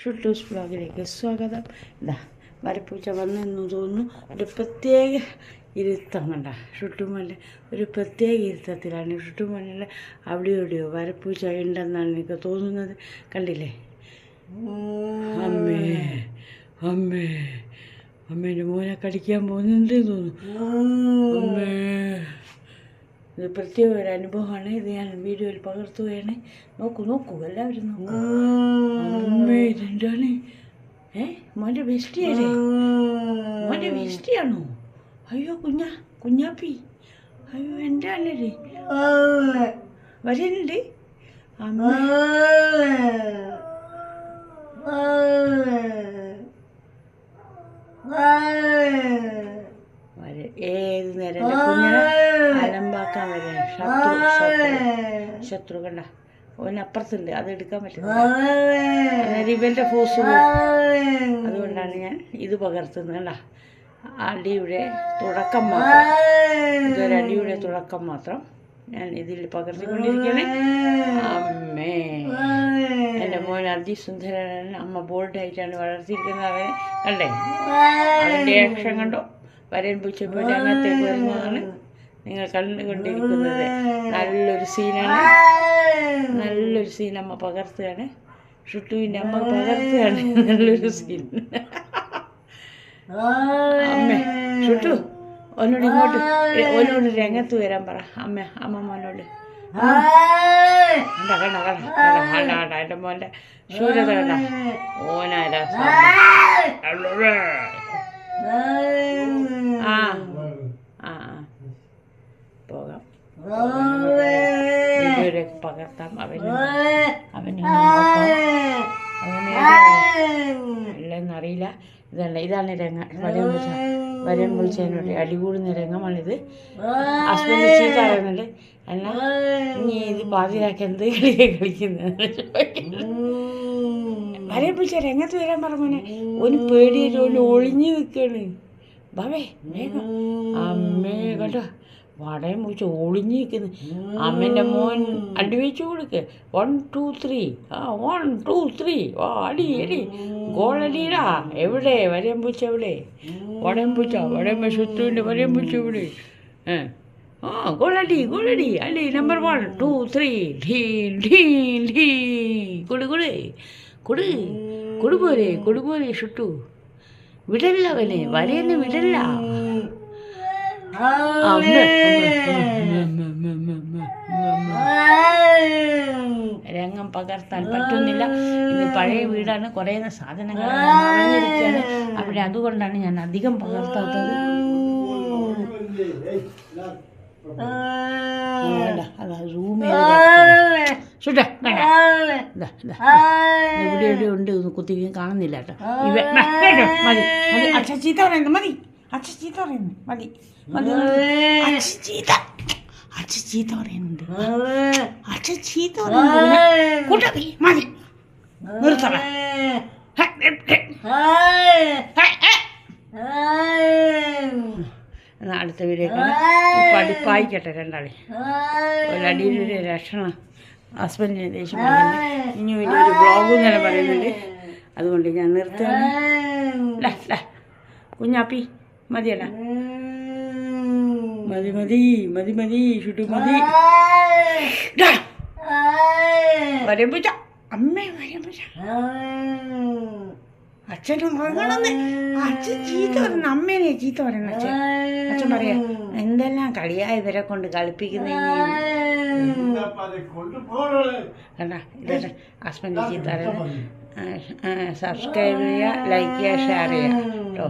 ഷുട്ടൂസ് വ്ളോഗിലേക്ക് സ്വാഗതം. ഇതാ വരപ്പൂച്ച വന്നെന്ന് തോന്നുന്നു. ഒരു പ്രത്യേക ഇരുത്തം കണ്ട ഷുട്ടുമല്ല, ഒരു പ്രത്യേക ഇരുത്തത്തിലാണ് ഷുട്ടുമല്ല. അവിടെയോ എവിടെയോ വരപ്പൂച്ച ഉണ്ടെന്നാണ് എനിക്ക് തോന്നുന്നത്. കണ്ടില്ലേ? അമ്മേ അമ്മേ അമ്മേൻ്റെ മോനെ കടിക്കാൻ പോകുന്നുണ്ട് തോന്നുന്നു. അമ്മേ, ഇത് പ്രത്യേക ഒരു അനുഭവമാണ്. ഇത് ഞാൻ വീഡിയോയിൽ പകർത്തുകയാണ്. നോക്കൂ എല്ലാവരും നോക്കൂ. അമ്മേ, ഇതെന്താണ്? മോൻ്റെ വെസ്റ്റിയല്ലേ? മോൻ്റെ വെസ്റ്റിയാണോ? അയ്യോ കുഞ്ഞാപ്പി, അയ്യോ എന്താണല്ലേ വരുന്നുണ്ട്. അമ്മ ഏത് നേരം കുഞ്ഞിനെ അലമ്പാക്കാൻ വരെ ശത്രു കണ്ട ഓനപ്പുറത്തുണ്ട്, അത് എടുക്കാൻ പറ്റുന്നില്ല. ഇവൻ്റെ ഫോഴ്സ് അതുകൊണ്ടാണ് ഞാൻ ഇത് പകർത്തുന്നത്. കണ്ട അടിയുടെ തുടക്കം മാത്രം, ഇതൊരടിയുടെ തുടക്കം മാത്രം ഞാൻ ഇതിൽ പകർത്തിക്കൊണ്ടിരിക്കുകയാണ്. അമ്മേ, എൻ്റെ മോൻ അതിസുന്ദരനാണ്. അമ്മ ബോൾഡായിട്ടാണ് വളർത്തിയിരിക്കുന്നത്. അവനെ കണ്ടേ, അവൻ്റെ ആക്ഷൻ കണ്ടോ? വരൻ പൂച്ചപ്പേടി അങ്ങനത്തേക്ക് വരുന്നതാണ് നിങ്ങൾ കണ്ടുകൊണ്ടിരിക്കുന്നത്. നല്ലൊരു സീനാണ്, നല്ലൊരു സീൻ അമ്മ പകർത്തുകയാണ്. ഷുട്ടുവിൻ്റെ അമ്മ പകർത്തുകയാണ് നല്ലൊരു സീൻ. അമ്മേ ഷുട്ടു, ഓനോട് ഇങ്ങോട്ട്, ഓനോട് രംഗത്ത് വരാൻ പറ. അമ്മ മോനോട്. കണ്ട എൻ്റെ മോൻ്റെ ശൂരത കണ്ട. ഓനാരാ പോകാം, വീഡിയോയിലേക്ക് പകർത്താം. അവന് നോക്കാം, അവന് അല്ലെന്നറിയില്ല. ഇതാണ് രംഗം. വരൻ വിളിച്ചതിനോട് അടികൂടുന്ന രംഗമാണിത്. ഹസ്ബൻഡ് ചീത്ത പറയുന്നുണ്ട്, എന്നാൽ ഇനി ഇത് ബാധ്യരാക്കി എന്ത് കളിയെ കളിക്കുന്നത്. വരൻ വിളിച്ച രംഗത്ത് വരാൻ പറഞ്ഞോനെ. ഒരു പേടിയായിട്ട് ഓന് ഒളിഞ്ഞു നിൽക്കുകയാണ്. ബാബേ വേഗം. അമ്മേ കണ്ടോ, വടയും പൂച്ച ഒളിഞ്ഞു നിൽക്കുന്നു. അമ്മേൻ്റെ മോൻ അടി വെച്ചു കൊടുക്ക്. 1 2 3 1 2 3 അടി ഗോളടിയിടാ. എവിടെ വരൻ പൂച്ച? എവിടെ വടയും പൂച്ച? ശുത്തുവിൻ്റെ വരൻ പൂച്ച എവിടെ? ഗോളടി അടി. നമ്പർ 1 2 3 ഢീ കൊടുപോരെ ഷുട്ടു. വിടല്ല അവനെ, വരയെന്ന് വിടല്ല. രംഗം പകർത്താൻ പറ്റുന്നില്ല. ഇത് പഴയ വീടാണ്, കുറേ സാധനങ്ങൾ നിറഞ്ഞിരിക്കുകയാണ് അവിടെ. അതുകൊണ്ടാണ് ഞാൻ അധികം പകർത്താത്തത്. ഇവിടെ ഉണ്ട്, കുത്തി കാണുന്നില്ല കേട്ടോ. മതി അച്ഛൻ ചീത്ത പറയുന്നു, മതി അച്ഛൻ ചീത്ത പറയുന്നു, മതി അച്ഛൻ ചീത്ത പറയുന്നുണ്ട്. അച്ഛൻ ചീത്ത പറയുന്നുണ്ട്. കൂട്ടത്തി മതി, നിർത്തണ. അടുത്ത വീഡിയോ പഠിപ്പായിക്കട്ടെ രണ്ടാളെ. ഒരടിയിലൊരു രക്ഷണം ഹസ്ബൻഡിനെ ദേഷ്യം പിടിക്കുന്നത്. ഇനി വലിയൊരു ബ്ലോഗും തന്നെ പറയുന്നുണ്ട്. അതുകൊണ്ട് ഞാൻ നിർത്തുകയാണ്. കുഞ്ഞാപ്പി മതിയല്ല, മതി ഷുട്ടു മതി. വരമ്പൂച്ച അമ്മേ, വരമ്പൂച്ച അച്ഛനും ഉറങ്ങണമെന്ന്. അച്ഛൻ ചീത്ത പറയുന്ന അമ്മേനെ ചീത്ത പറയുന്ന അച്ഛൻ പറയാ, എന്തെല്ലാം കളിയായ ഇവരെ കൊണ്ട് കളിപ്പിക്കുന്ന. കണ്ട ഇതേ ഹസ്ബൻഡ് ചീത്ത പറയുന്നത്. സബ്സ്ക്രൈബ് ചെയ്യുക, ലൈക്ക് ചെയ്യുക, ഷെയർ ചെയ്യുക കേട്ടോ.